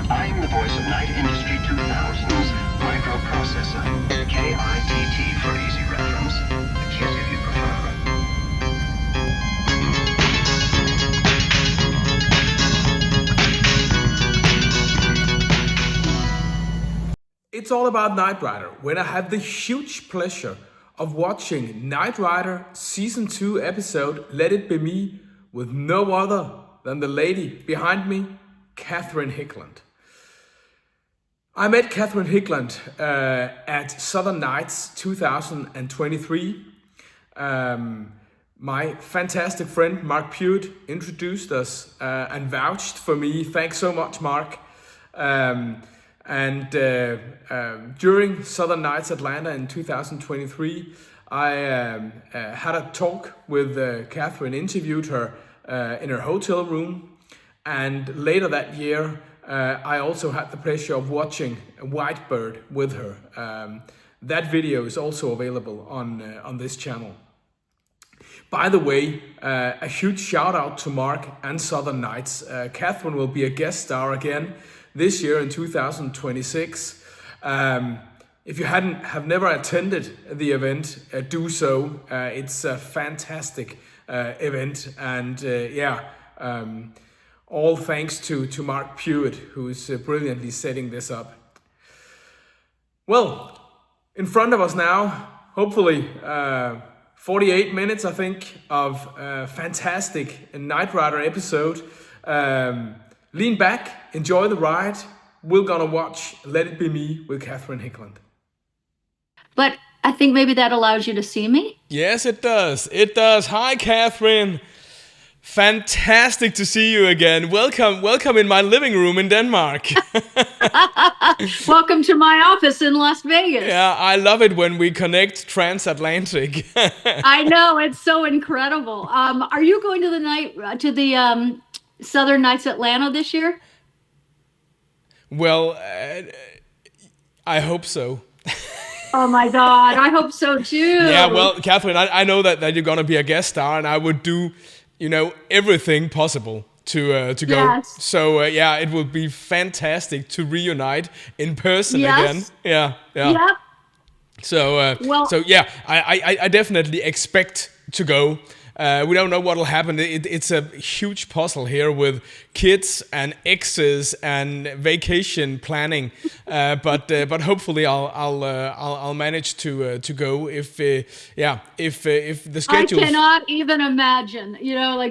I'm the voice of Night Industry 2000's microprocessor, KITT for easy reference, KIT if you prefer. It's all about Knight Rider when I have the huge pleasure of watching Knight Rider Season 2 episode Let It Be Me with no other than the lady behind me, Catherine Hickland. I met Catherine Hickland at Southern Nights 2023. My fantastic friend Mark Pewitt introduced us and vouched for me. Thanks so much, Mark. During Southern Nights Atlanta in 2023, I had a talk with Catherine, interviewed her in her hotel room, and later that year I also had the pleasure of watching Whitebird with her. That video is also available on this channel. By the way, a huge shout out to Mark and Southern Nights. Catherine will be a guest star again this year in 2026. If you have never attended the event, do so. It's a fantastic event, and all thanks to Mark Pewitt, who's brilliantly setting this up. Well, in front of us now, hopefully 48 minutes, I think, of fantastic Knight Rider episode. Lean back, enjoy the ride. We're gonna watch Let It Be Me with Catherine Hickland. But I think maybe that allows you to see me. Yes, it does. It does. Hi, Catherine. Fantastic to see you again. Welcome in my living room in Denmark. Welcome to my office in Las Vegas. Yeah, I love it when we connect transatlantic. I know, it's so incredible. Are you going to the Southern Nights Atlanta this year? Well, I hope so. Oh my God, I hope so too. Yeah, well, Catherine, I know that you're going to be a guest star, and I would do, everything possible to go. Yes. So it will be fantastic to reunite in person Yes. again. Yeah. Yep. So I definitely expect to go. We don't know what will happen. It's a huge puzzle here with kids and exes and vacation planning. But hopefully I'll manage to go if the schedule. I cannot even imagine.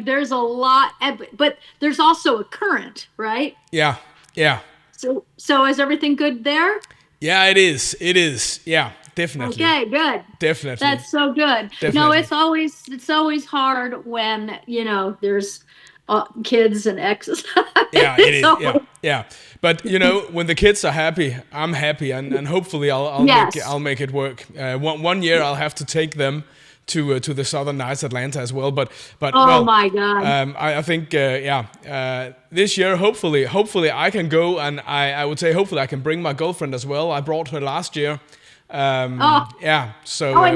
There's a lot, but there's also a current, right? Yeah. So is everything good there? Yeah, it is. Yeah. Definitely. Okay, good. Definitely. That's so good. Definitely. No, it's always hard when there's kids and exes. Yeah, it is. Yeah. But when the kids are happy, I'm happy, and hopefully I'll make it work. One year I'll have to take them to the Southern Nights Atlanta as well. But my God. I think this year hopefully I can go, and I would say hopefully I can bring my girlfriend as well. I brought her last year. And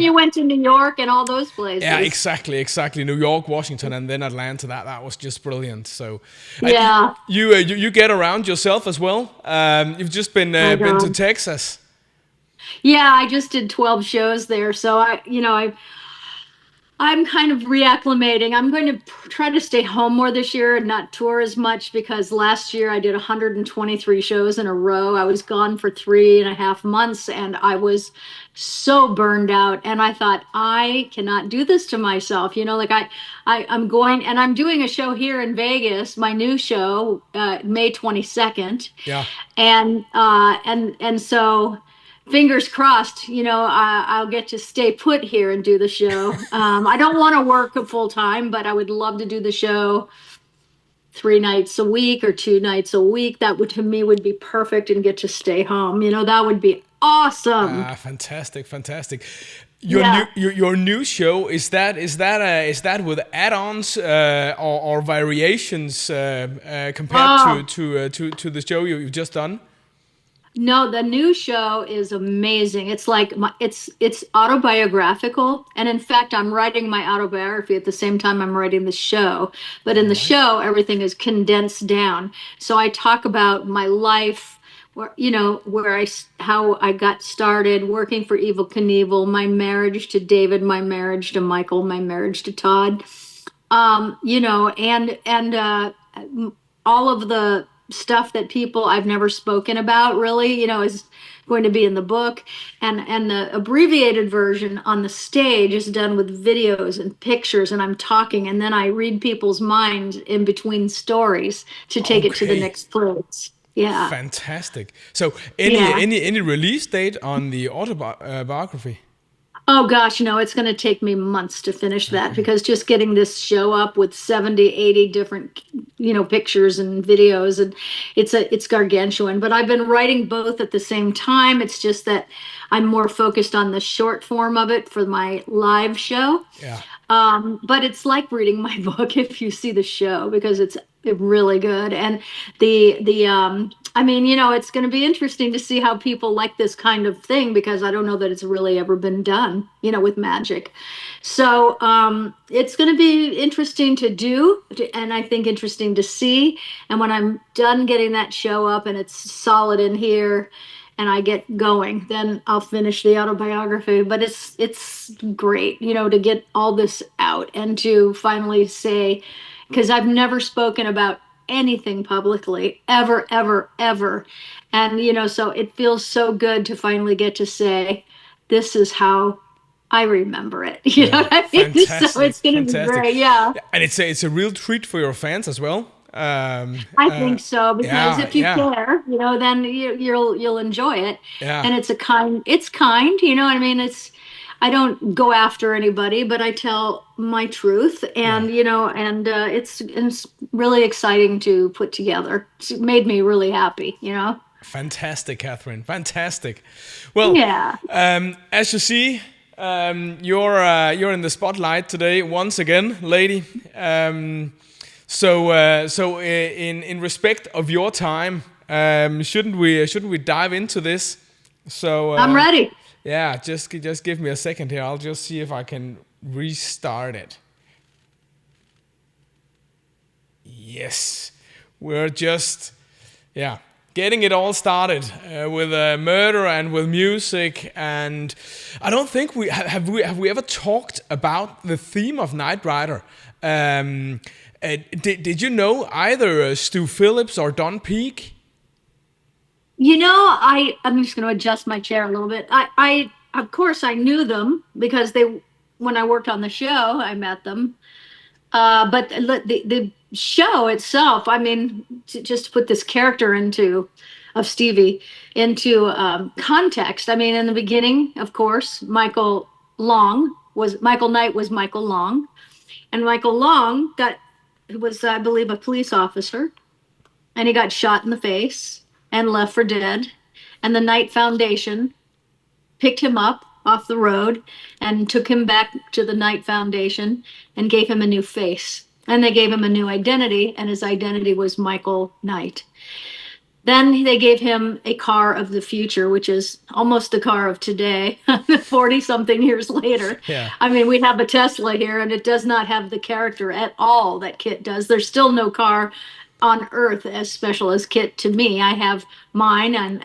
you went to New York and all those places. Yeah, exactly. New York, Washington, and then Atlanta. That was just brilliant. So you get around yourself as well. You've just been to Texas. Yeah, I just did 12 shows there. So I'm kind of reacclimating. I'm going to try to stay home more this year and not tour as much, because last year I did 123 shows in a row. I was gone for 3.5 months, and I was so burned out. And I thought, I cannot do this to myself. I'm going, and I'm doing a show here in Vegas, my new show, May 22nd. Yeah. And so, fingers crossed, I'll get to stay put here and do the show. I don't want to work full time, but I would love to do the show 3 nights a week or 2 nights a week. That would, to me, would be perfect, and get to stay home. That would be awesome. Fantastic. Your new show, is that with add-ons or variations compared to the show you've just done? No, the new show is amazing. It's like it's autobiographical, and in fact, I'm writing my autobiography at the same time I'm writing the show. But in All the right. show, everything is condensed down. So I talk about my life, where how I got started working for Evil Knievel, my marriage to David, my marriage to Michael, my marriage to Todd. And all of the stuff that people I've never spoken about really, is going to be in the book. And the abbreviated version on the stage is done with videos and pictures, and I'm talking, and then I read people's minds in between stories to take it to the Okay. next place. Yeah. Fantastic. So, Yeah. any release date on the autobiography? Oh gosh, no, it's going to take me months to finish that, Okay. because just getting this show up with 70, 80 different, pictures and videos, and it's gargantuan. But I've been writing both at the same time. It's just that I'm more focused on the short form of it for my live show. Yeah. But it's like reading my book if you see the show, because it's really good. And I mean, it's going to be interesting to see how people like this kind of thing, because I don't know that it's really ever been done, with magic. So it's going to be interesting to do, and I think interesting to see. And when I'm done getting that show up and it's solid in here, and I get going, then I'll finish the autobiography. But it's great, to get all this out and to finally say, because I've never spoken about anything publicly ever, ever, ever. And so it feels so good to finally get to say, this is how I remember it. You know Yeah. what I mean? So Fantastic. it's going to be Fantastic. great. Yeah. Yeah, and it's a real treat for your fans as well. I think so, because Yeah. if you Yeah. care, then you'll enjoy it. Yeah. And it's kind, you know what I mean? I don't go after anybody, but I tell my truth, Yeah. and it's really exciting to put together. It's made me really happy. Fantastic, Catherine. Fantastic. Well, Yeah. as you see, you're in the spotlight today once again, lady. So in respect of your time, shouldn't we dive into this? So I'm ready. yeah, just give me a second here. I'll just see if I can restart it. Yes, we're just getting it all started with murder and with music. And I don't think we ever talked about the theme of Knight Rider. Did you know either Stu Phillips or Don Peake? I'm just going to adjust my chair a little bit. I of course I knew them, because when I worked on the show, I met them. But the show itself, I mean, just to put this character of Stevie into context. I mean, in the beginning, of course, Michael Knight was Michael Long, and Michael Long was, I believe, a police officer, and he got shot in the face and left for dead. And the Knight Foundation picked him up off the road and took him back to the Knight Foundation and gave him a new face. And they gave him a new identity, and his identity was Michael Knight. Then they gave him a car of the future, which is almost the car of today, 40 something years later. Yeah. I mean, we have a Tesla here, and it does not have the character at all that Kit does. There's still no car on Earth as special as Kit to me. I have mine, and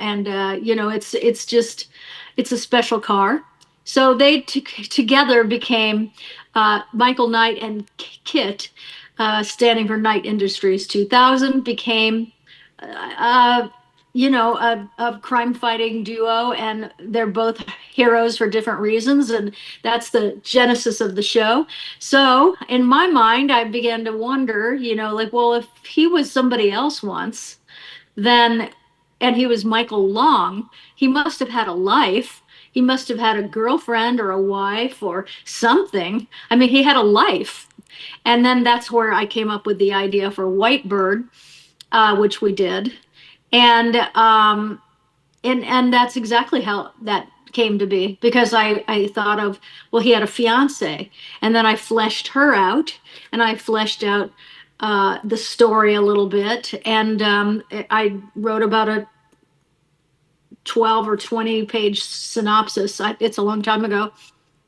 it's a special car. So they together became Michael Knight and Kit, standing for Knight Industries 2000, became a crime fighting duo, and they're both heroes for different reasons, and that's the genesis of the show. So in my mind, I began to wonder, like, well, if he was somebody else once, then, and he was Michael Long, he must have had a life. He must have had a girlfriend or a wife or something. I mean, he had a life. And then that's where I came up with the idea for Whitebird, which we did. And that's exactly how that came to be, because I thought of, well, he had a fiance, and then I fleshed her out, and I fleshed out the story a little bit, and I wrote about 12 or 20 page synopsis. It's a long time ago.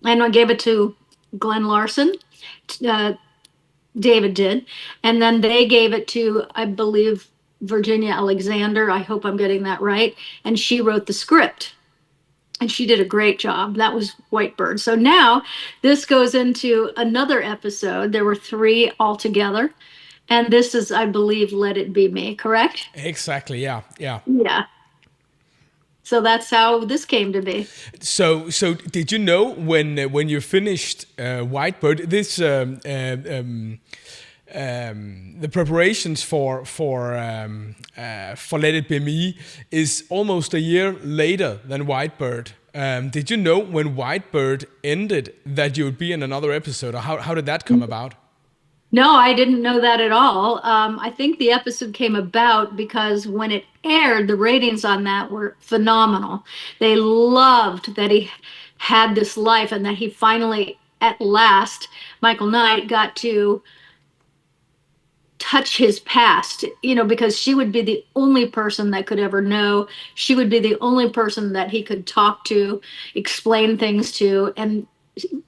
And I gave it to Glenn Larson. David did. And then they gave it to, I believe, Virginia Alexander. I hope I'm getting that right. And she wrote the script. And she did a great job. That was Whitebird. So now this goes into another episode. There were 3 altogether. And this is, I believe, Let It Be Me, correct? Exactly, yeah. Yeah. So that's how this came to be. So did you know when you finished Whitebird, this the preparations for Let It Be Me is almost a year later than Whitebird. Did you know when Whitebird ended that you would be in another episode, or how did that come about? No, I didn't know that at all. I think the episode came about because when it aired, the ratings on that were phenomenal. They loved that he had this life and that he finally, at last, Michael Knight got to touch his past, because she would be the only person that could ever know. She would be the only person that he could talk to, explain things to, and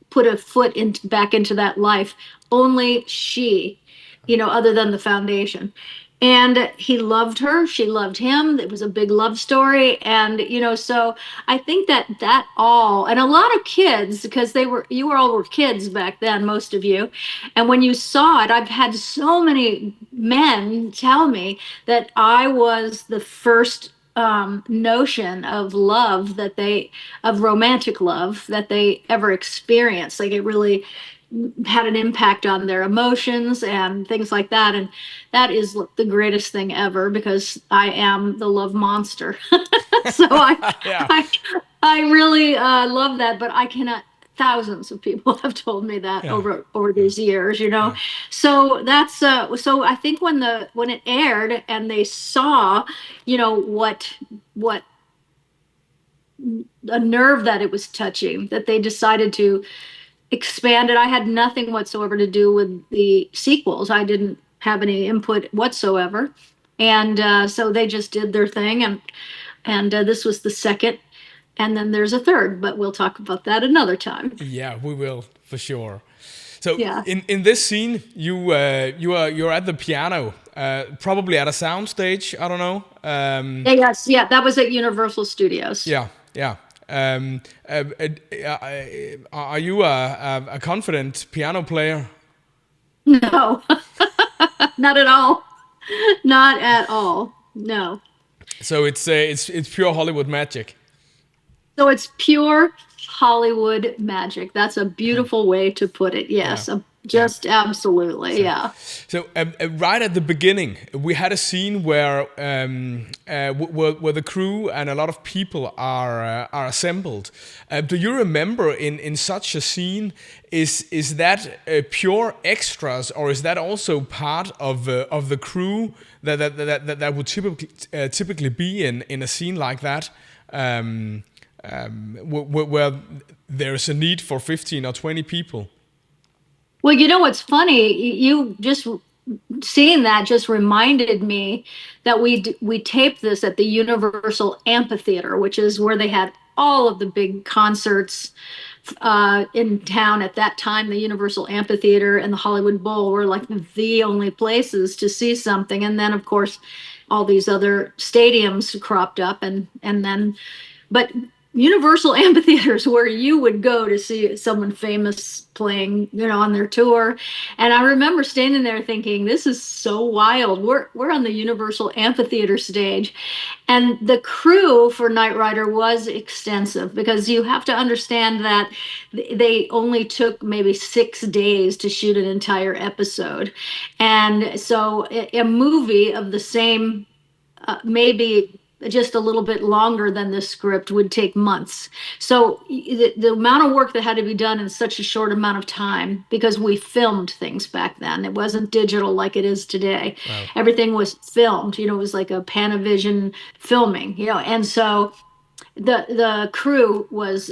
put a foot back into that life. Only she, other than the foundation. And he loved her, she loved him. It was a big love story. And, so I think that all, and a lot of kids, because you all were kids back then, most of you. And when you saw it, I've had so many men tell me that I was the first notion of love of romantic love that they ever experienced. Like, it really had an impact on their emotions and things like that. And that is the greatest thing ever, because I am the love monster. So Yeah. I really love that, but I cannot. Thousands of people have told me that over these years, So that's so I think when it aired and they saw, what a nerve that it was touching, that they decided to expand it. I had nothing whatsoever to do with the sequels. I didn't have any input whatsoever, and so they just did their thing, and this was the second. And then there's a third, but we'll talk about that another time. Yeah, we will for sure. So Yeah. in this scene, you're at the piano, probably at a sound stage. I don't know. Yes, that was at Universal Studios. Yeah. Are you a confident piano player? No, not at all. Not at all. No. So it's pure Hollywood magic. So it's pure Hollywood magic. That's a beautiful way to put it. Yes, just absolutely, yeah. So right at the beginning, we had a scene where the crew and a lot of people are assembled. Do you remember in such a scene? Is that pure extras, or is that also part of the crew that would typically be in a scene like that? Where there's a need for 15 or 20 people. Well, what's funny? You just seeing that just reminded me that we taped this at the Universal Amphitheater, which is where they had all of the big concerts in town at that time. The Universal Amphitheater and the Hollywood Bowl were like the only places to see something. And then, of course, all these other stadiums cropped up, but Universal Amphitheaters where you would go to see someone famous playing, on their tour. And I remember standing there thinking, this is so wild. We're on the Universal Amphitheater stage. And the crew for Knight Rider was extensive, because you have to understand that they only took maybe 6 days to shoot an entire episode. And so a movie of the same, maybe just a little bit longer than this script, would take months. So the amount of work that had to be done in such a short amount of time, because we filmed things back then. It wasn't digital like it is today. Wow. Everything was filmed, it was like a Panavision filming, and so the crew was,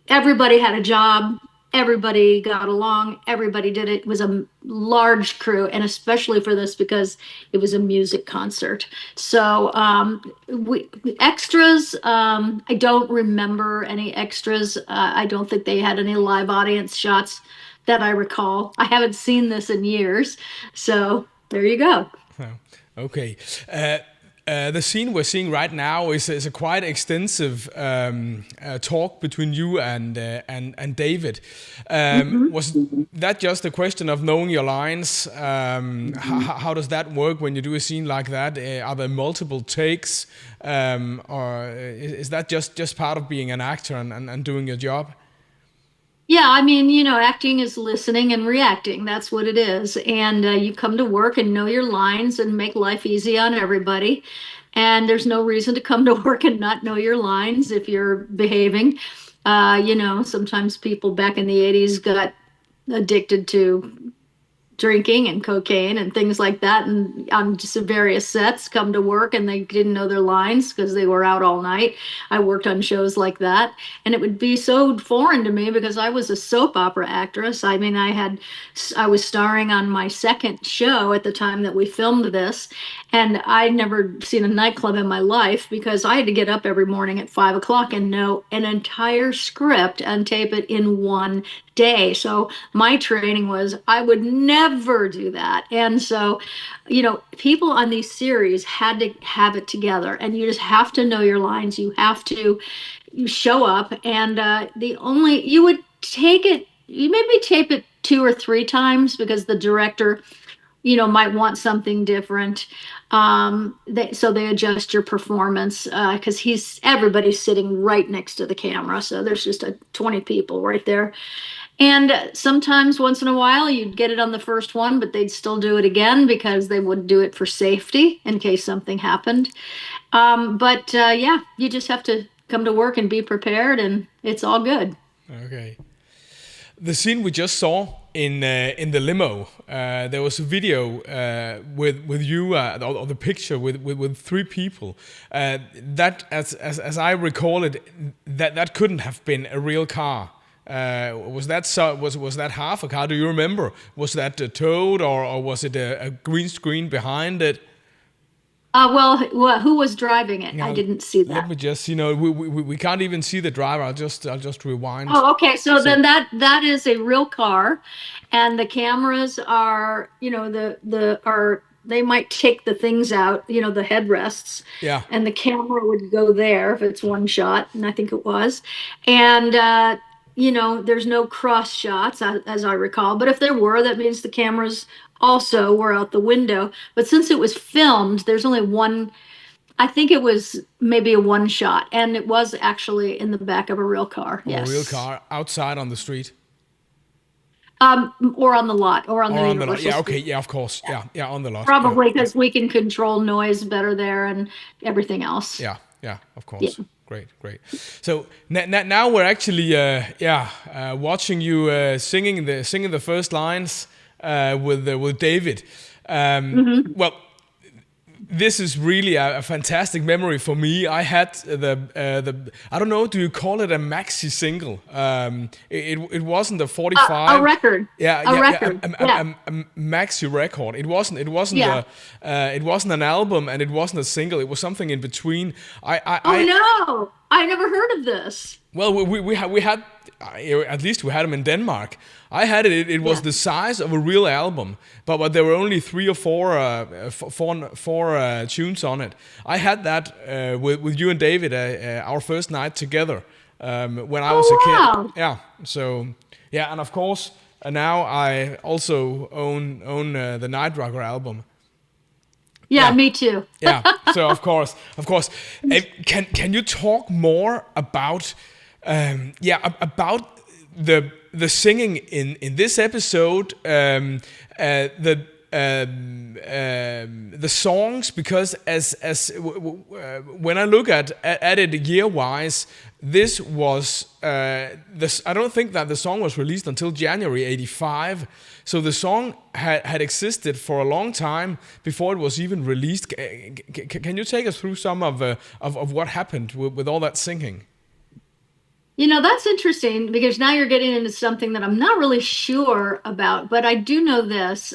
everybody had a job, everybody got along, everybody did it. It was a large crew, and especially for this because it was a music concert. So extras, I don't remember any extras. I don't think they had any live audience shots that I recall. I haven't seen this in years, so there you go. Oh, okay. The scene we're seeing right now is a quite extensive talk between you and David. Was that just a question of knowing your lines? How does that work when you do a scene like that? Are there multiple takes, or is that just part of being an actor and doing your job? Yeah, I mean, acting is listening and reacting. That's what it is. And you come to work and know your lines and make life easy on everybody. And there's no reason to come to work and not know your lines if you're behaving. Sometimes people back in the 80s got addicted to drinking and cocaine and things like that, and on just various sets come to work and they didn't know their lines because they were out all night. I worked on shows like that, and it would be so foreign to me because I was a soap opera actress. I mean, I was starring on my second show at the time that we filmed this, and I'd never seen a nightclub in my life because I had to get up every morning at 5 o'clock and know an entire script and tape it in one day. So my training was I would never do that. And so, people on these series had to have it together, and you just have to know your lines. You show up, and you maybe tape it 2 or 3 times because the director, might want something different. So they adjust your performance because everybody's sitting right next to the camera. So there's just 20 people right there. And sometimes once in a while you'd get it on the first one, but they'd still do it again because they would do it for safety in case something happened. Yeah, you just have to come to work and be prepared, and it's all good. Okay. The scene we just saw in the limo, there was a video with you, or the picture with 3 people. That, as I recall it, that couldn't have been a real car. Was that half a car? Do you remember? Was that towed, or was it a green screen behind it? Who was driving it? Now, I didn't see that. Let me just, we can't even see the driver. I'll just rewind. Oh, okay. So then that is a real car, and the cameras are, they might take the things out, the headrests. Yeah. And the camera would go there if it's one shot, and I think it was. And there's no cross shots as I recall, but if there were, that means the cameras also were out the window. But since it was filmed, there's only one. I think it was maybe a one shot, and it was actually in the back of a real car. Yes. A real car outside on the street. Or on the lot, or on the lot. Yeah, okay, street. yeah, of course. Yeah, on the lot. Probably because we can control noise better there and everything else. Yeah, of course. Yeah. Great. So now we're actually watching you singing the first lines with David. Well, this is really a fantastic memory for me. I had the I don't know, do you call it a maxi single? It wasn't a 45. A record. A record. A maxi record. It wasn't it wasn't an album, and it wasn't a single. It was something in between. No, I never heard of this. Well, we had at least we had them in Denmark. I had it. It was the size of a real album, but there were only 3 or 4 tunes on it. I had that with you and David our first night together when I was a kid. Yeah. So and of course now I also own the Night Rocker album. Yeah, me too. Yeah. So of course, can you talk more about about the singing in this episode, the songs, because as when I look at it year wise, this was I don't think that the song was released until January '85. So the song had existed for a long time before it was even released. Can you take us through some of what happened with all that singing? That's interesting because now you're getting into something that I'm not really sure about, but I do know this.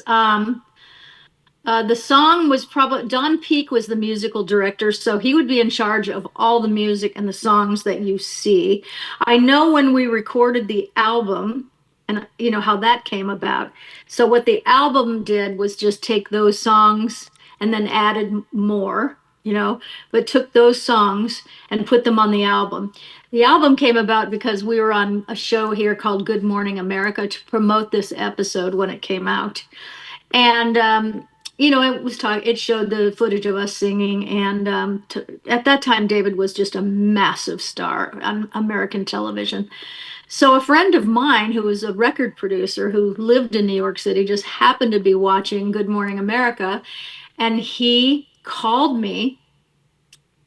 The song was probably Don Peake was the musical director, so he would be in charge of all the music and the songs that you see. I know when we recorded the album and how that came about. So what the album did was just take those songs and then added more, but took those songs and put them on the album. The album came about because we were on a show here called Good Morning America to promote this episode when it came out. And it showed the footage of us singing, and at that time David was just a massive star on American television. So a friend of mine who was a record producer who lived in New York City just happened to be watching Good Morning America, and he called me.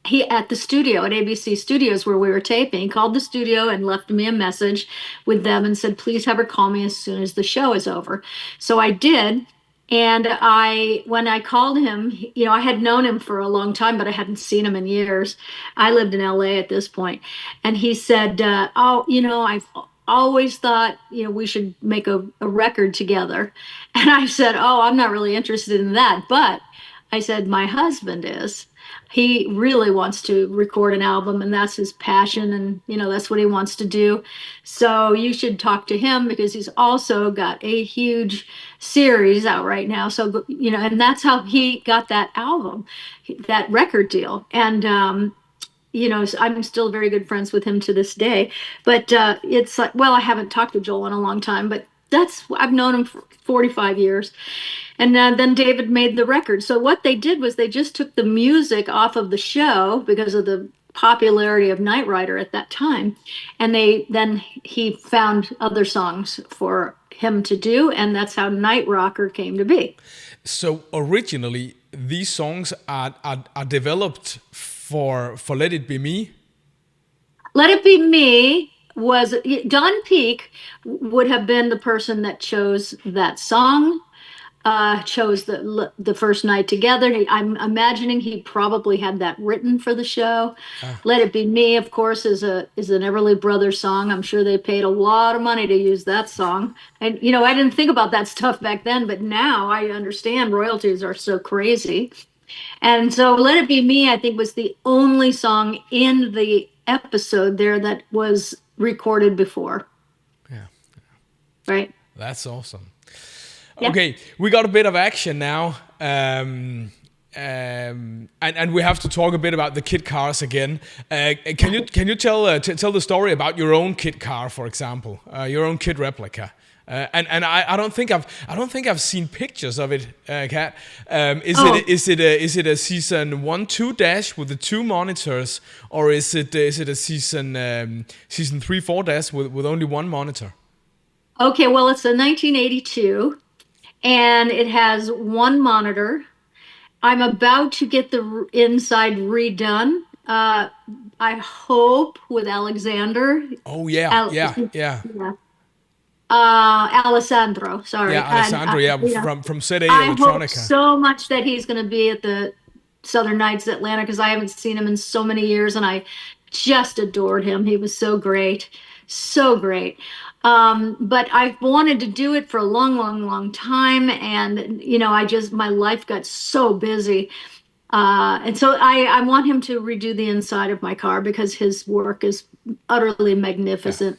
He at the studio at ABC Studios where we were taping. He called the studio and left me a message with them and said, please have her call me as soon as the show is over. So I did. And when I called him, I had known him for a long time, but I hadn't seen him in years. I lived in LA at this point. And he said, oh, I've always thought, we should make a record together. And I said, oh, I'm not really interested in that. But I said, my husband is. He really wants to record an album, and that's his passion, and that's what he wants to do. So you should talk to him because he's also got a huge series out right now. So and that's how he got that album, that record deal. And so I'm still very good friends with him to this day. But it's like, well, I haven't talked to Joel in a long time, but I've known him for 45 years. And then David made the record. So what they did was they just took the music off of the show because of the popularity of Knight Rider at that time. And then he found other songs for him to do. And that's how Night Rocker came to be. So originally, these songs are developed for Let It Be Me? Let It Be Me was, Don Peake would have been the person that chose that song. Chose the first night together. I'm imagining he probably had that written for the show. Let It Be Me, of course, is an Everly Brothers song. I'm sure they paid a lot of money to use that song. And I didn't think about that stuff back then, but now I understand royalties are so crazy. And so Let It Be Me, I think, was the only song in the episode there that was recorded before. Yeah. Right. That's awesome. Yeah. Okay, we got a bit of action now, and we have to talk a bit about the kit cars again. Can you tell the story about your own kit car, for example, your own kit replica? And I don't think I've seen pictures of it, Kat. Is it a season 1-2 dash with the 2 monitors, or is it a season 3-4 dash with only 1 monitor? Okay, well, it's a 1982. And it has 1 monitor. I'm about to get the inside redone. I hope with Alexander. Oh yeah. Alessandro, sorry. Yeah, Alessandro. From ZA Electronica. I hope so much that he's going to be at the Southern Nights Atlanta because I haven't seen him in so many years, and I just adored him. He was so great, so great. But I've wanted to do it for a long, long, long time. And, my life got so busy. And so I want him to redo the inside of my car because his work is utterly magnificent.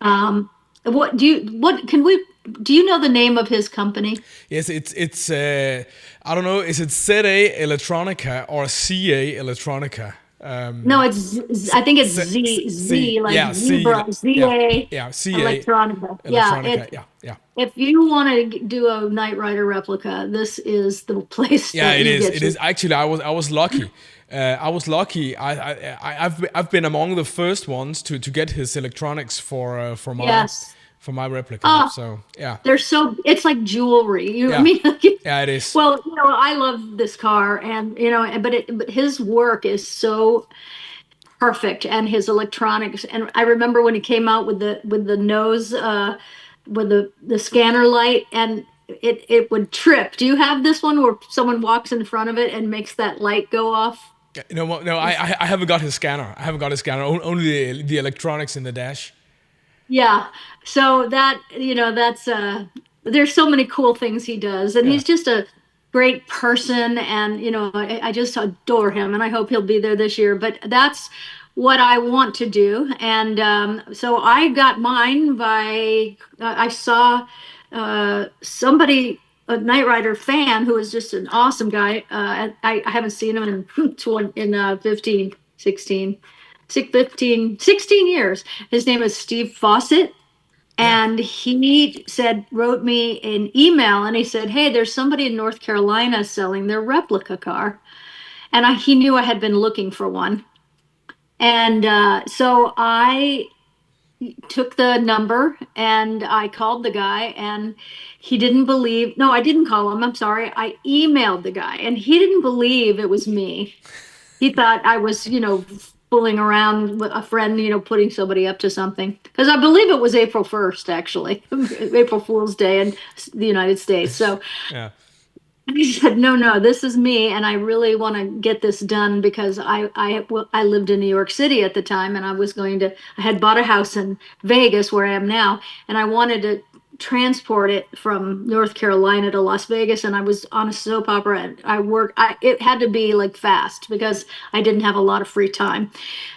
Yeah. Do you know the name of his company? Yes, it's I don't know, is it ZA Electronica or CA Electronica? No, I think it's Z like zebra, ZA CA Electronica. Yeah. If you want to do a Knight Rider replica, this is the place. Yeah, it is. It is actually. I was lucky. I've been among the first ones to get his electronics for my replica. So yeah, it's like jewelry. I mean, yeah, it is. Well, I love this car, and but his work is so perfect, and his electronics. And I remember when he came out with the nose, with the scanner light, and it would trip. Do you have this one where someone walks in front of it and makes that light go off? No, no, I haven't got his scanner. I haven't got his scanner. Only the electronics in the dash. Yeah. So that, that's there's so many cool things he does, and Yeah. he's just a great person, and I just adore him, and I hope he'll be there this year. But that's what I want to do, and so I got mine by I saw somebody, a Knight Rider fan who is just an awesome guy. I haven't seen him in 15, 16, 16 years. His name is Steve Fawcett. Yeah. And he wrote me an email, and he said, "Hey, there's somebody in North Carolina selling their replica car." And he knew I had been looking for one. And so I took the number and I called the guy, and he didn't believe, no, I didn't call him. I'm sorry. I emailed the guy, and he didn't believe it was me. He thought I was, fooling around with a friend, putting somebody up to something. Because I believe it was April 1st, actually, April Fool's Day in the United States. So Yeah. he said, "No, no, this is me, and I really want to get this done because I lived in New York City at the time, and I had bought a house in Vegas where I am now, and I wanted to transport it from North Carolina to Las Vegas, and I was on a soap opera, and it had to be like fast because I didn't have a lot of free time.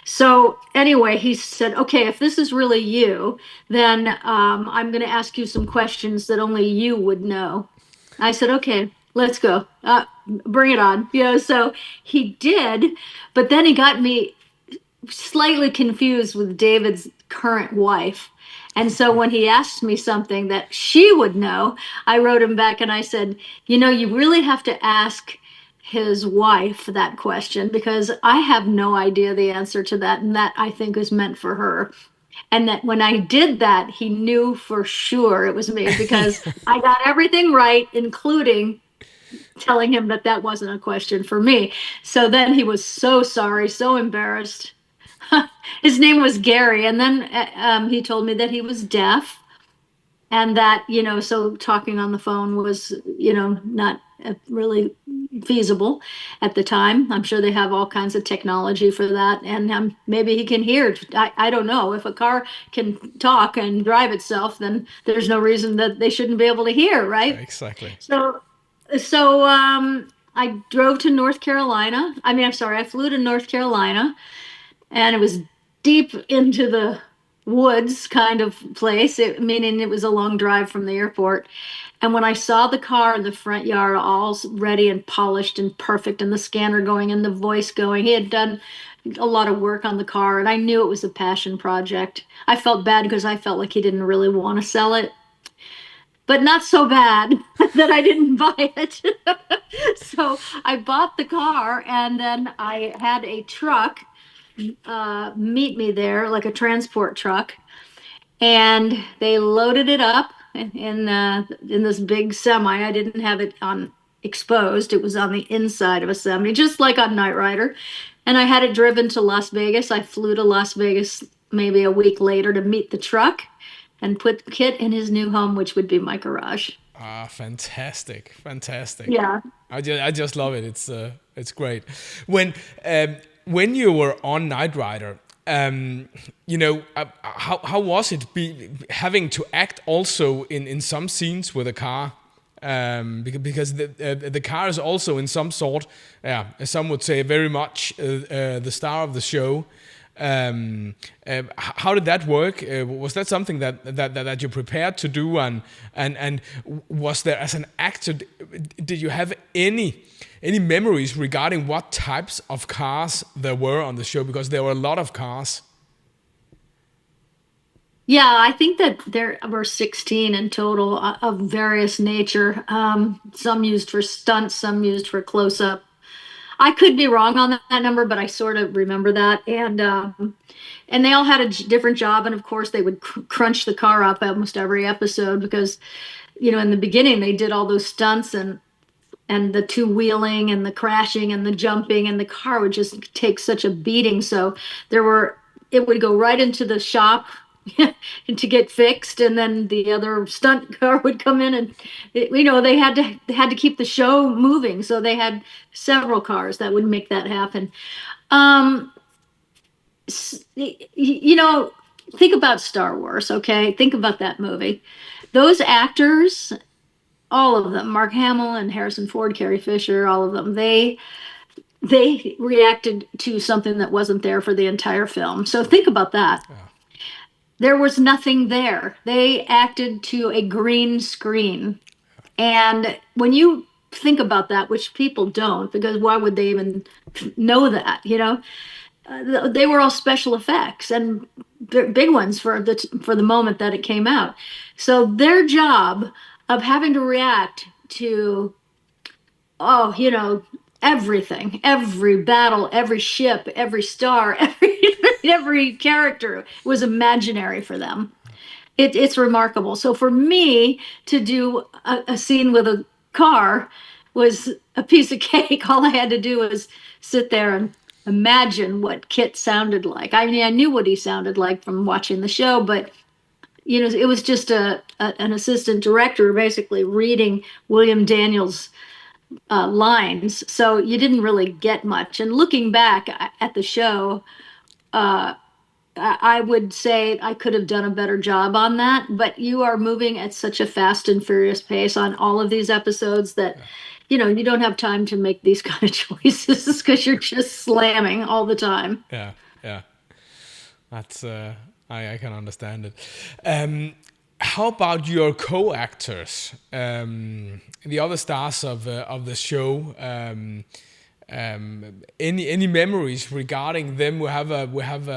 So anyway, he said, okay, if this is really you, then I'm going to ask you some questions that only you would know." I said, "Okay, let's go. Bring it on." So he did, but then he got me slightly confused with David's current wife. And so when he asked me something that she would know, I wrote him back and I said, "You really have to ask his wife that question because I have no idea the answer to that. And that I think is meant for her." And that when I did that, he knew for sure it was me because I got everything right, including telling him that that wasn't a question for me. So then he was so sorry, so embarrassed. His name was Gary. And then he told me that he was deaf and that, so talking on the phone was, not really feasible at the time. I'm sure they have all kinds of technology for that. And maybe he can hear. I don't know. If a car can talk and drive itself, then there's no reason that they shouldn't be able to hear, right? Exactly. So I drove to North Carolina. I'm sorry, I flew to North Carolina, and it was deep into the woods kind of place, meaning it was a long drive from the airport. And when I saw the car in the front yard, all ready and polished and perfect, and the scanner going and the voice going, he had done a lot of work on the car, and I knew it was a passion project. I felt bad because I felt like he didn't really want to sell it, but not so bad that I didn't buy it. So I bought the car, and then I had a truck meet me there, like a transport truck, and they loaded it up in this big semi. I didn't have it on exposed; it was on the inside of a semi, just like on Knight Rider. And I had it driven to Las Vegas. I flew to Las Vegas maybe a week later to meet the truck and put Kit in his new home, which would be my garage. Ah, fantastic, fantastic. Yeah. I just love it. It's great. When you were on Knight Rider, how was it having to act also in some scenes with a car? Because the car is also in some sort, some would say very much the star of the show. How did that work? Was that something that you prepared to do, and was there, as an actor, did you have any memories regarding what types of cars there were on the show? Because there were a lot of cars. Yeah, I think that there were 16 in total of various nature. Some used for stunts, some used for close up. I could be wrong on that number, but I sort of remember that. And they all had a different job, and of course they would crunch the car up almost every episode because, in the beginning they did all those stunts and the two wheeling and the crashing and the jumping, and the car would just take such a beating. So it would go right into the shop to get fixed, and then the other stunt car would come in, and they had to keep the show moving, so they had several cars that would make that happen. Um, you know, think about Star Wars, okay? Think about that movie. Those actors, all of them, Mark Hamill and Harrison Ford, Carrie Fisher, all of them, they reacted to something that wasn't there for the entire film. So think about that. Yeah. There was nothing there. They acted to a green screen. And when you think about that, which people don't, because why would they even know that, they were all special effects, and big ones for the moment that it came out. So their job of having to react to, oh, everything, every battle, every ship, every star, every character was imaginary for them. It's remarkable. So for me to do a scene with a car was a piece of cake. All I had to do was sit there and imagine what Kit sounded like. I mean, I knew what he sounded like from watching the show, but it was just an assistant director basically reading William Daniels' lines. So you didn't really get much. And looking back at the show, I would say I could have done a better job on that, but you are moving at such a fast and furious pace on all of these episodes that, you don't have time to make these kind of choices because you're just slamming all the time. Yeah, yeah. That's I can understand it. How about your co-actors, the other stars of the show? Any memories regarding them? We have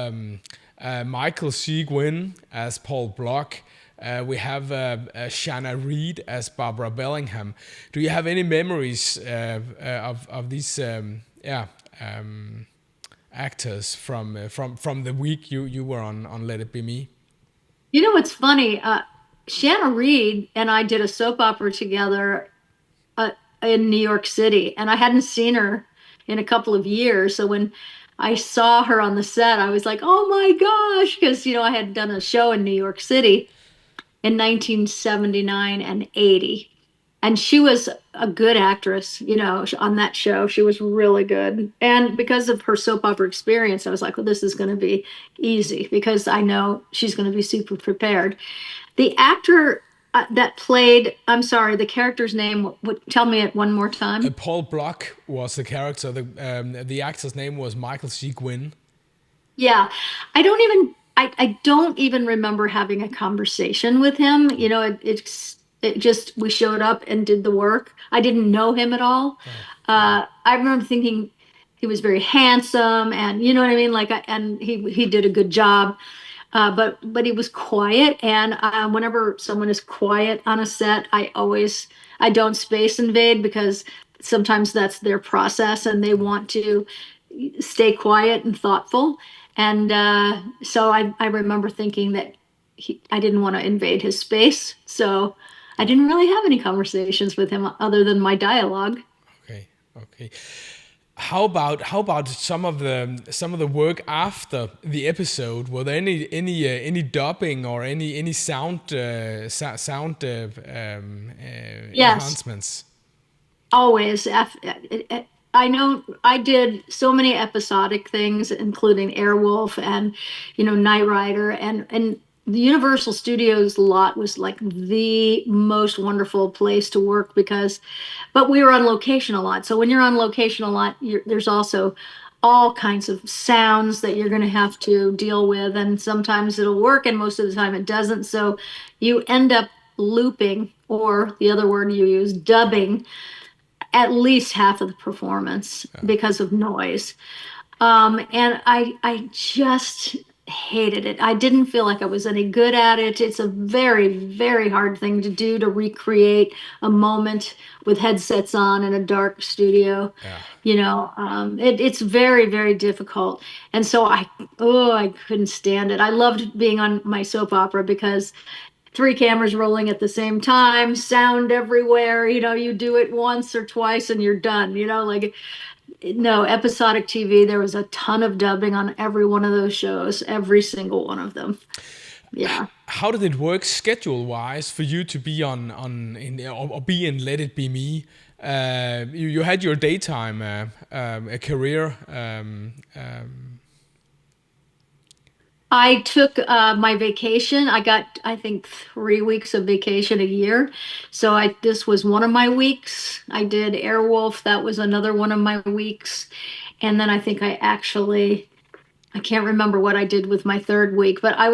Michael C. Gwynn as Paul Block. We have Shanna Reed as Barbara Bellingham. Do you have any memories of these actors from the week you were on Let It Be Me? What's funny? Shanna Reed and I did a soap opera together in New York City, and I hadn't seen her in a couple of years. So when I saw her on the set, I was like, "Oh my gosh!" Because I had done a show in New York City in 1979 and 80, and she was a good actress. On that show, she was really good. And because of her soap opera experience, I was like, "Well, this is going to be easy because I know she's going to be super prepared." The actor that played, I'm sorry, the character's name, tell me it one more time. Paul Block was the character. The actor's name was Michael C. Gwynn. Yeah, I don't even remember having a conversation with him. It just, we showed up and did the work. I didn't know him at all. I remember thinking he was very handsome, and you know what I mean? And he did a good job. But he was quiet, and whenever someone is quiet on a set, I don't space invade because sometimes that's their process and they want to stay quiet and thoughtful. And so I remember thinking that I didn't want to invade his space, so I didn't really have any conversations with him other than my dialogue. Okay. How about some of the work after the episode? Were there any dubbing or any sound Yes, enhancements? always. I know I did so many episodic things, including Airwolf and Knight Rider, and the Universal Studios lot was like the most wonderful place to work but we were on location a lot. So when you're on location a lot, there's also all kinds of sounds that you're going to have to deal with, and sometimes it'll work and most of the time it doesn't. So you end up looping, or the other word you use, dubbing, at least half of the performance because of noise. And I just hated it. I didn't feel like I was any good at it. It's a very, very hard thing to do, to recreate a moment with headsets on in a dark studio. It's very, very difficult. And so I couldn't stand it. I loved being on my soap opera because 3 cameras rolling at the same time, sound everywhere, you do it once or twice and you're done, no, episodic TV, there was a ton of dubbing on every one of those shows, every single one of them. Yeah. How did it work schedule-wise for you to be or be in Let It Be Me? You had your daytime a career. I took my vacation. I got, I think, 3 weeks of vacation a year. So this was one of my weeks. I did Airwolf. That was another one of my weeks. And then I think I can't remember what I did with my third week, but I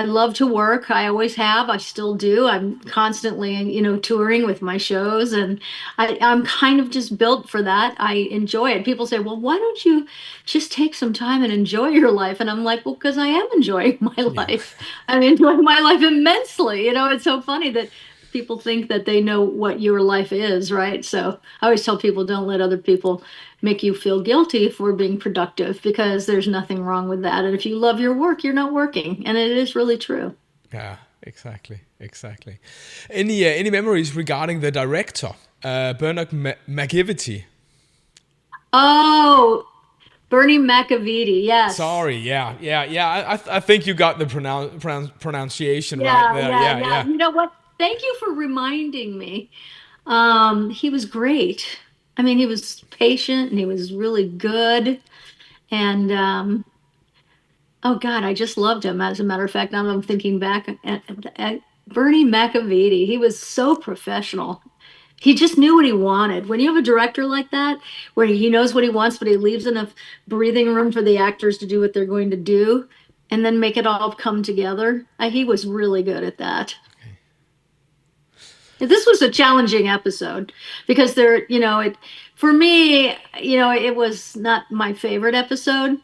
love to work. I always have. I still do. I'm constantly, touring with my shows, and I'm kind of just built for that. I enjoy it. People say, well, why don't you just take some time and enjoy your life? And I'm like, well, because I am enjoying my life. I'm enjoying my life immensely. It's so funny that people think that they know what your life is, right? So I always tell people, don't let other people make you feel guilty for being productive, because there's nothing wrong with that. And if you love your work, you're not working. And it is really true. Yeah, exactly. Any memories regarding the director, Bernard McGivity? Oh, Bernie McAvity, yes. Sorry, yeah. I think you got the pronunciation right there. Yeah. You know what? Thank you for reminding me. He was great. I mean, he was patient and he was really good. And oh God, I just loved him. As a matter of fact, now I'm thinking back at Bernie McAvity. He was so professional. He just knew what he wanted. When you have a director like that, where he knows what he wants, but he leaves enough breathing room for the actors to do what they're going to do, and then make it all come together, he was really good at that. This was a challenging episode because for me, it was not my favorite episode,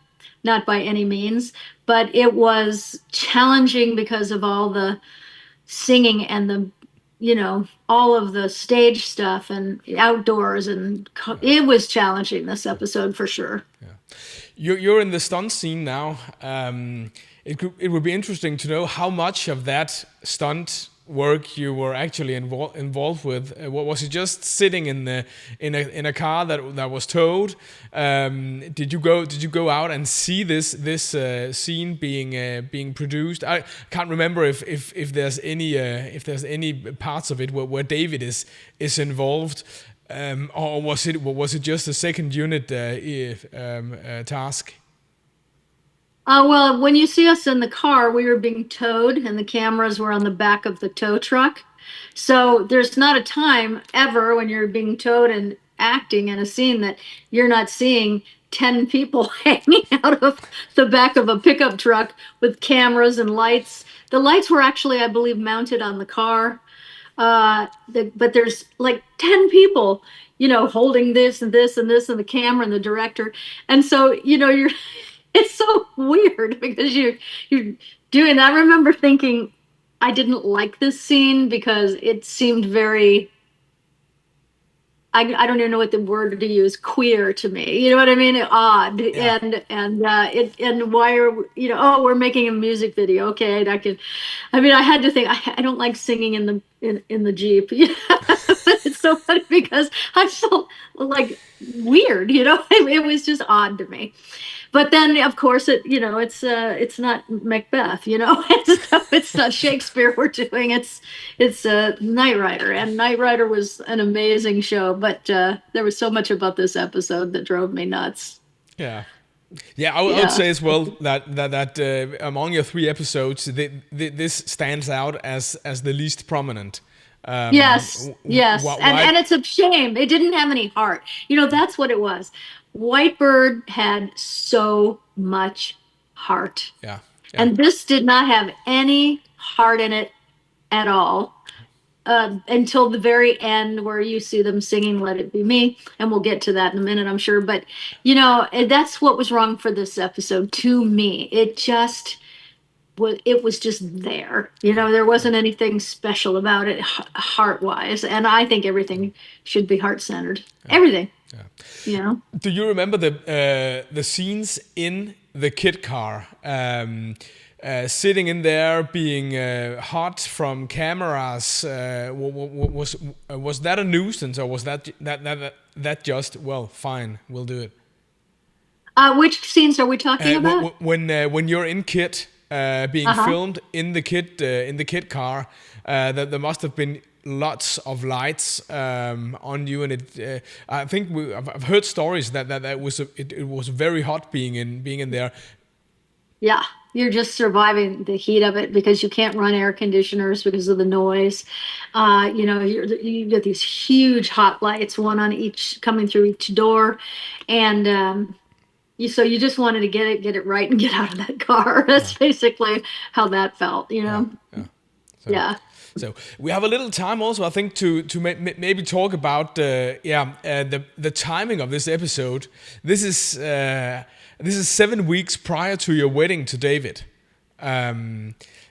not by any means, but it was challenging because of all the singing and all of the stage stuff and outdoors, and it was challenging, this episode, for sure. You're in the stunt scene now. It would be interesting to know how much of that stunt work you were actually involved with. Was it just sitting in a car that was towed? Did you go out and see this scene being produced? I can't remember if there's any parts of it where David is involved, or was it just a second unit task? Well, when you see us in the car, we were being towed and the cameras were on the back of the tow truck. So there's not a time ever when you're being towed and acting in a scene that you're not seeing 10 people hanging out of the back of a pickup truck with cameras and lights. The lights were actually, I believe, mounted on the car. But there's like 10 people, holding this and this and this and the camera and the director. And so, it's so weird because you're doing that. I remember thinking I didn't like this scene because it seemed very, I don't even know what the word to use, queer to me. You know what I mean? Odd. Yeah. And why are we're making a music video. Okay, I had to think, I don't like singing in the Jeep. It's so funny because I felt like weird, it was just odd to me. But then, of course, it's not Macbeth, it's not Shakespeare we're doing. It's Knight Rider, and Knight Rider was an amazing show. But there was so much about this episode that drove me nuts. Yeah. I would say as well that among your 3 episodes, this stands out as the least prominent. Yes. And it's a shame. It didn't have any heart. That's what it was. Whitebird had so much heart. Yeah. And this did not have any heart in it at all until the very end, where you see them singing Let It Be Me. And we'll get to that in a minute, I'm sure. But, that's what was wrong for this episode to me. It was just there. There wasn't anything special about it heart-wise. And I think everything should be heart-centered. Yeah. Everything. Yeah. Do you remember the scenes in the kid car, sitting in there, being hot from cameras? Was that a nuisance, or was that just, well, fine, we'll do it? Which scenes are we talking about? When you're in kit being filmed in the kid car. That there must have been lots of lights on you, and I think I've heard stories that it was very hot being in there. Yeah, you're just surviving the heat of it because you can't run air conditioners because of the noise. You get these huge hot lights, one on each coming through each door, and you just wanted to get it right and get out of that car. That's basically how that felt, Yeah, yeah. So, Yeah. So we have a little time also, I think, to maybe talk about the timing of this episode. This is 7 weeks prior to your wedding to David.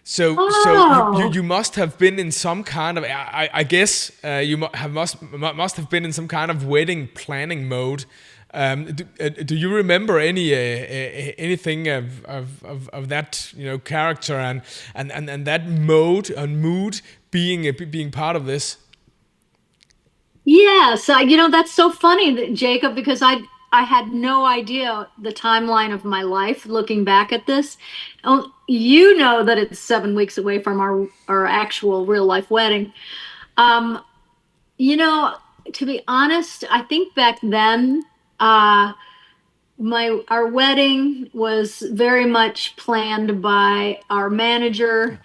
So you must have been in some kind of, I guess you must have been in some kind of wedding planning mode. Do you remember anything of that character and that mode and mood being part of this? Yes, that's so funny, Jacob, because I had no idea the timeline of my life looking back at this. Oh, you know that it's 7 weeks away from our actual real life wedding. Um, to be honest, I think back then, our wedding was very much planned by our manager.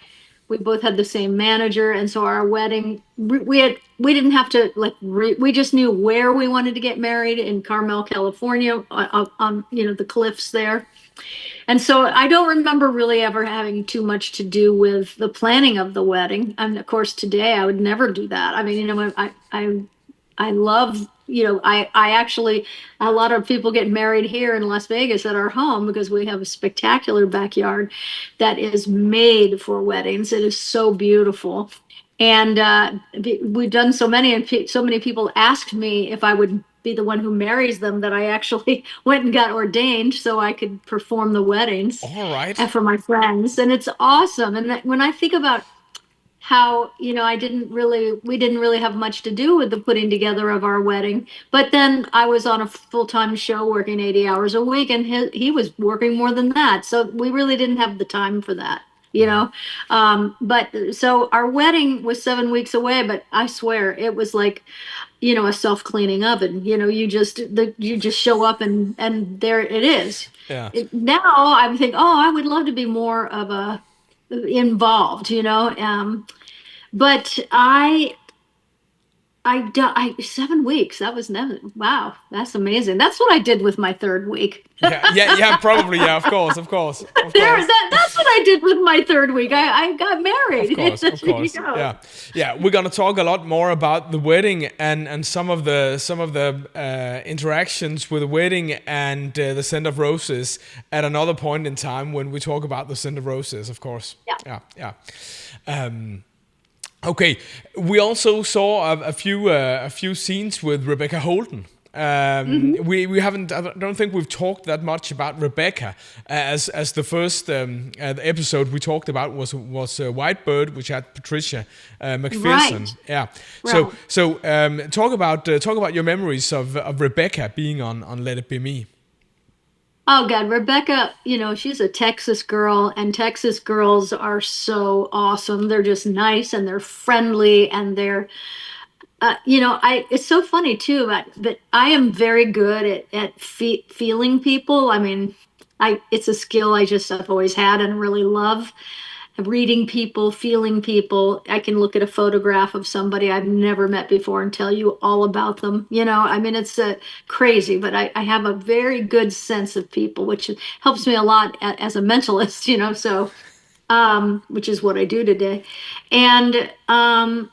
We both had the same manager, and so our wedding, we didn't have to we just knew where we wanted to get married in Carmel, California, on the cliffs there. And so I don't remember really ever having too much to do with the planning of the wedding. And of course, today I would never do that. I mean, I love, I actually, a lot of people get married here in Las Vegas at our home because we have a spectacular backyard that is made for weddings. It is so beautiful. And we've done so many, and so many people asked me if I would be the one who marries them that I actually went and got ordained so I could perform the weddings. All right. And for my friends. And it's awesome. And when I think about how we didn't really have much to do with the putting together of our wedding, but then I was on a full-time show working 80 hours a week, and he was working more than that, so we really didn't have the time for that. But so our wedding was 7 weeks away, but I swear it was like a self-cleaning oven. You just show up and there it is. Yeah. Now I think, oh, I would love to be more of a involved, but I 7 weeks. That was never. Wow, that's amazing. That's what I did with my third week. Yeah, probably. Yeah, of course. That's what I did with my third week. I got married. Of course. Yeah. We're gonna talk a lot more about the wedding and some of the interactions with the wedding and the scent of roses at another point in time when we talk about the scent of roses, of course. Yeah. Okay, we also saw a few scenes with Rebecca Holden. We haven't. I don't think we've talked that much about Rebecca, as the first episode we talked about was Whitebird, which had Patricia McPherson. Right. Yeah. Right. So talk about your memories of Rebecca being on Let It Be Me. Oh God, Rebecca, she's a Texas girl, and Texas girls are so awesome. They're just nice and they're friendly, and they're, it's so funny too, but I am very good at feeling people. I mean, it's a skill I've always had and really love. Reading people, feeling people. I can look at a photograph of somebody I've never met before and tell you all about them. I mean, it's crazy, but I have a very good sense of people, which helps me a lot as a mentalist, so, which is what I do today. And I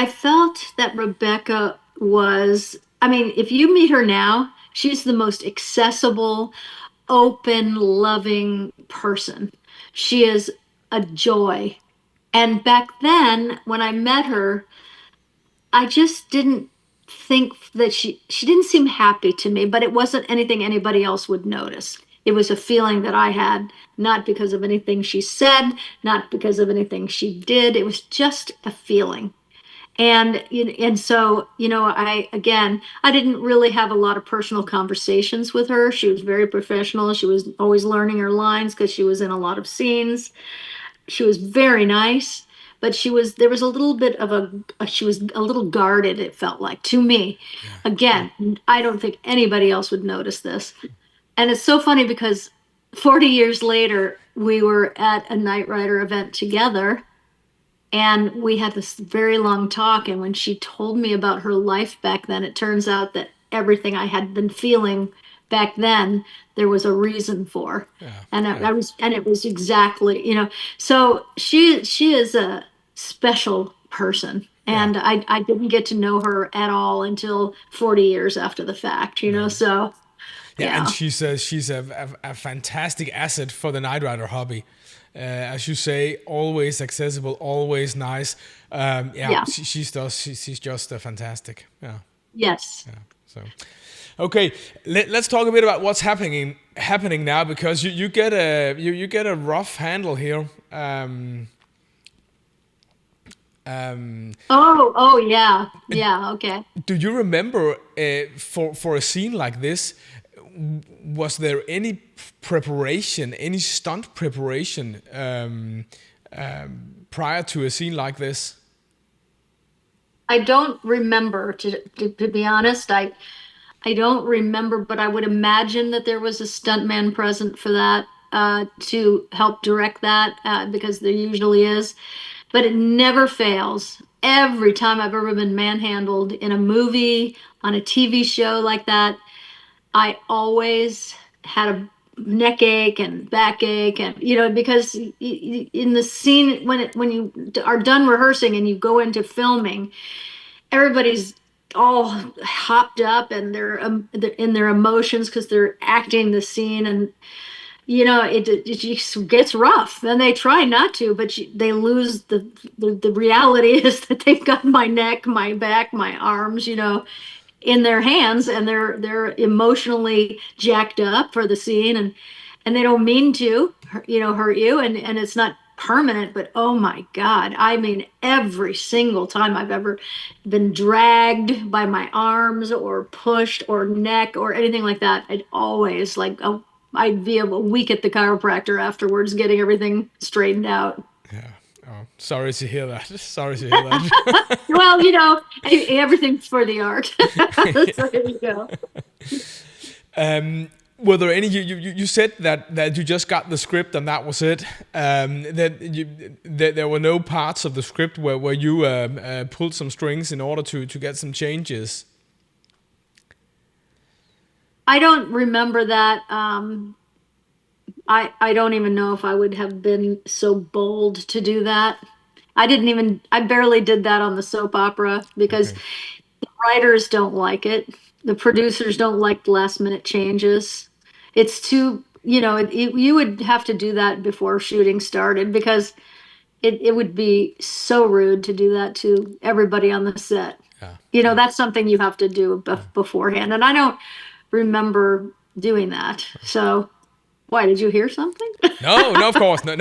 felt that Rebecca was, I mean, if you meet her now, she's the most accessible, open, loving person. She is a joy. And back then, when I met her, I just didn't think that she didn't seem happy to me, but it wasn't anything anybody else would notice. It was a feeling that I had, not because of anything she said, not because of anything she did. It was just a feeling. And so, I didn't really have a lot of personal conversations with her. She was very professional. She was always learning her lines because she was in a lot of scenes. She was very nice, but there was a little bit of she was a little guarded, it felt like to me. Again, I don't think anybody else would notice this. And it's so funny because 40 years later, we were at a Knight Rider event together, and we had this very long talk. And when she told me about her life back then, it turns out that everything I had been feeling back then, there was a reason for. And it was exactly, so she is a special person. And I didn't get to know her at all until 40 years after the fact, so. Yeah, and she's a fantastic asset for the Knight Rider hobby. As you say, always accessible, always nice. She's just fantastic. Yeah. Yes. Yeah. So, okay, let's talk a bit about what's happening now, because you get a rough handle here. Oh yeah. Okay. Do you remember for a scene like this? Was there any preparation, any stunt preparation prior to a scene like this? I don't remember, to be honest. I don't remember, but I would imagine that there was a stuntman present for that, to help direct that, because there usually is. But it never fails. Every time I've ever been manhandled in a movie, on a TV show like that, I always had a neck ache and backache, and because in the scene, when you are done rehearsing and you go into filming, everybody's all hopped up, and they're in their emotions because they're acting the scene, and it just gets rough. And they try not to, but they lose the reality is that they've got my neck, my back, my arms, in their hands, and they're emotionally jacked up for the scene, and they don't mean to hurt you, and it's not permanent. But oh my God, I mean, every single time I've ever been dragged by my arms or pushed or neck or anything like that, I'd always I'd be a week at the chiropractor afterwards getting everything straightened out. Yeah. Oh, sorry to hear that. Sorry to hear that. Well, everything's for the art. So there you go. Were there any? You said that you just got the script and that was it. That there were no parts of the script where you pulled some strings in order to get some changes. I don't remember that. I don't even know if I would have been so bold to do that. I barely did that on the soap opera because the writers don't like it. The producers don't like last minute changes. It's too, you would have to do that before shooting started, because it would be so rude to do that to everybody on the set. That's something you have to do beforehand. And I don't remember doing that. So why, did you hear something? No, of course. No.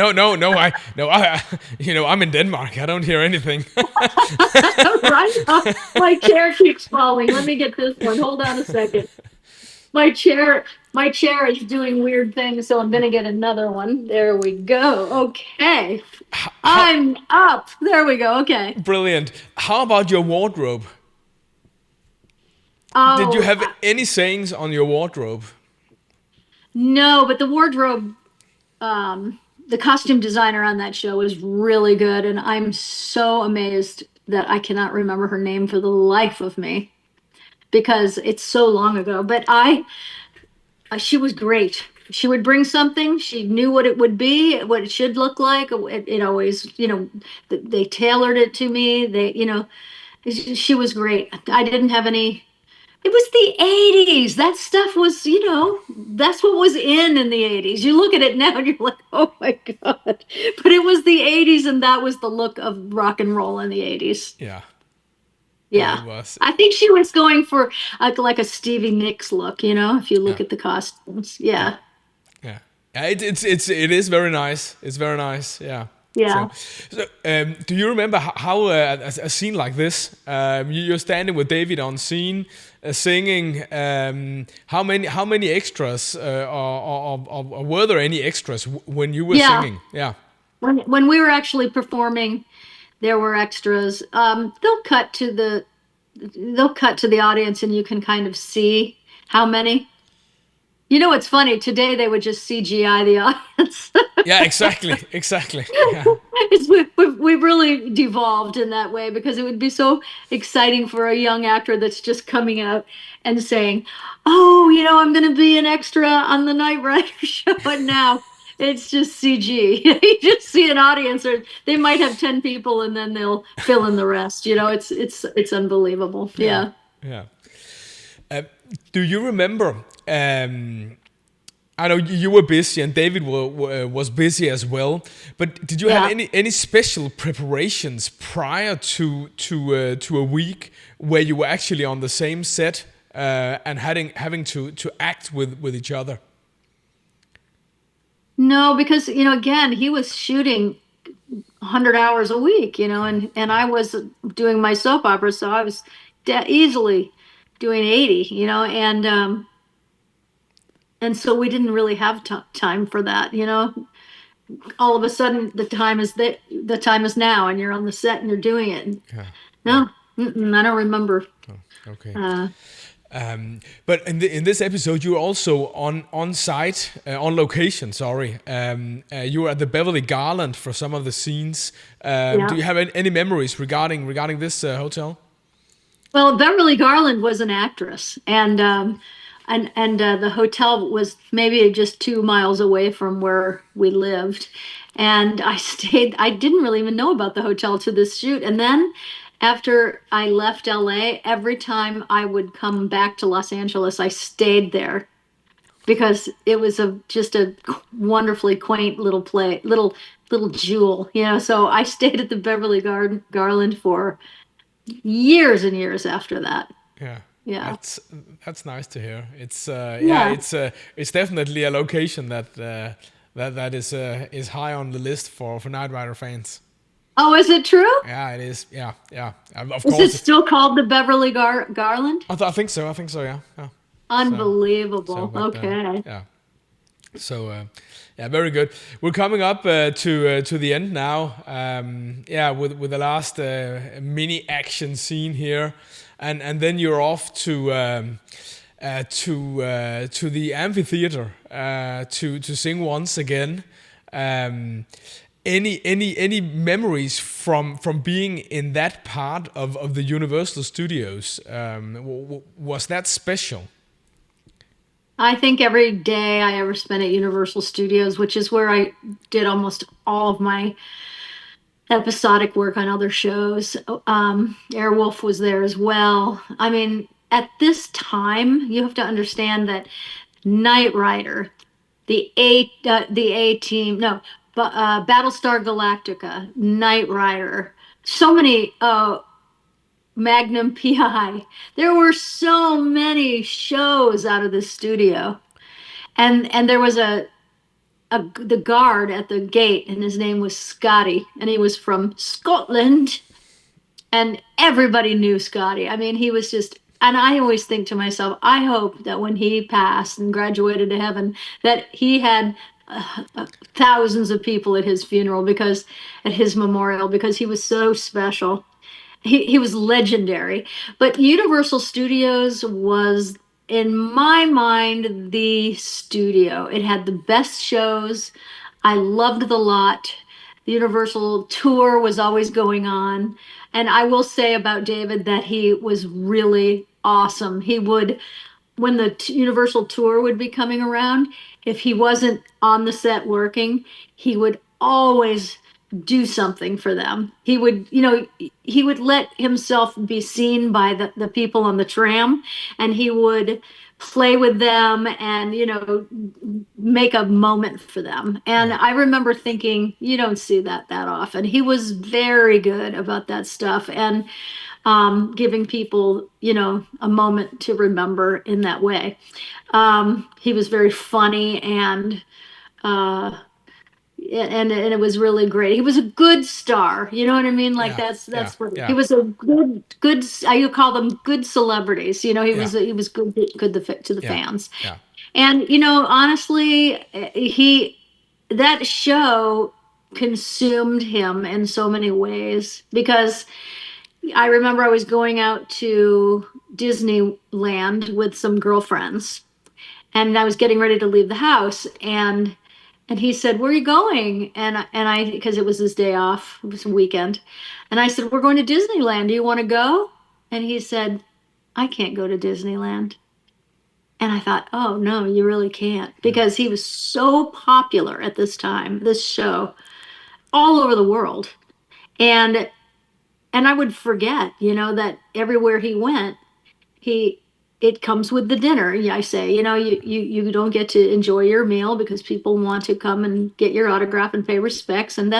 I'm in Denmark. I don't hear anything. Right? My chair keeps falling. Let me get this one. Hold on a second. My chair is doing weird things, so I'm gonna get another one. There we go. Okay. I'm up. There we go. Okay. Brilliant. How about your wardrobe? Oh, did you have any sayings on your wardrobe? No, but the wardrobe, the costume designer on that show was really good, and I'm so amazed that I cannot remember her name for the life of me, because it's so long ago. But she was great. She would bring something. She knew what it would be, what it should look like. It always, they tailored it to me. She was great. I didn't have any. It was the 80s. That stuff was, that's what was in the 80s. You look at it now and you're like, oh my God. But it was the 80s, and that was the look of rock and roll in the 80s. Yeah. Yeah. It was. I think she was going for like a Stevie Nicks look, if you look at the costumes. Yeah. Yeah. It is very nice. It's very nice. Yeah. Yeah. Do you remember how a scene like this? You're standing with David on scene, singing. How many extras, or were there any extras when you were Yeah. singing? Yeah. When we were actually performing, there were extras. They'll cut to the audience, and you can kind of see how many. You know, it's funny. Today they would just CGI the audience. Yeah, exactly. Yeah. We've really devolved in that way because it would be so exciting for a young actor that's just coming out and saying, "Oh, I'm going to be an extra on the Knight Rider show," and now it's just CG. You just see an audience, or they might have 10 people, and then they'll fill in the rest. It's unbelievable. Yeah. Yeah. Do you remember? I know you were busy and David was busy as well. But did you have any special preparations prior to a week where you were actually on the same set and having to act with each other? No, because again, he was shooting 100 hours a week, and I was doing my soap opera, so I was easily doing 80, and so we didn't really have time for that. All of a sudden the time is now, and you're on the set and you're doing it. Yeah. No, I don't remember. Oh, okay. But in this episode, you were also on site, on location. Sorry, you were at the Beverly Garland for some of the scenes. Do you have any memories regarding this hotel? Well, Beverly Garland was an actress, and the hotel was maybe just 2 miles away from where we lived. And I stayed. I didn't really even know about the hotel to this shoot, and then after I left LA, every time I would come back to Los Angeles, I stayed there because it was just a wonderfully quaint little jewel, So I stayed at the Beverly Garland for years and years after that. Yeah. Yeah. That's nice to hear. It's Yeah. it's definitely a location that is high on the list for Knight Rider fans. Oh, is it true? Yeah, it is. Yeah. Of Is course. it still called the Beverly Garland? I think so. Yeah. Unbelievable. But, okay. Yeah. So, yeah, very good. We're coming up to the end now. With the last mini action scene here, and then you're off to the amphitheater to sing once again. Any memories from being in that part of the Universal Studios? Was that special? I think every day I ever spent at Universal Studios, which is where I did almost all of my episodic work on other shows. Airwolf was there as well. I mean, at this time, you have to understand that Knight Rider, the A Team, no, Battlestar Galactica, Knight Rider, so many Magnum PI. There were so many shows out of the studio, and there was the guard at the gate, and his name was Scotty, and he was from Scotland, and everybody knew Scotty. I mean, he was just. And I always think to myself, I hope that when he passed and graduated to heaven, that he had thousands of people at his funeral, at his memorial, because he was so special. He was legendary. But Universal Studios was, in my mind, the studio. It had the best shows. I loved the lot. The Universal tour was always going on. And I will say about David that he was really awesome. He would, when the Universal tour would be coming around, if he wasn't on the set working, he would always do something for them. He would let himself be seen by the people on the tram, and he would play with them and make a moment for them. And I remember thinking, you don't see that often. He was very good about that stuff, and giving people a moment to remember in that way. He was very funny, and and it was really great. He was a good star. You know what I mean? Like Yeah, yeah, that's what he yeah, was, a good. I call them good celebrities. You know, yeah, he was good to the yeah, fans. yeah, And you know, honestly, he that show consumed him in so many ways because I remember I was going out to Disneyland with some girlfriends and I was getting ready to leave the house and he said, "Where are you going?" And I because it was his day off, it was a weekend. And I said, "We're going to Disneyland. Do you want to go?" And he said, "I can't go to Disneyland." And I thought, "Oh no, you really can't," because he was so popular at this time, this show, all over the world. And and I would forget, you know, that everywhere he went, he it comes with the dinner. Yeah, I say, you know, you don't get to enjoy your meal because people want to come and get your autograph and pay respects, and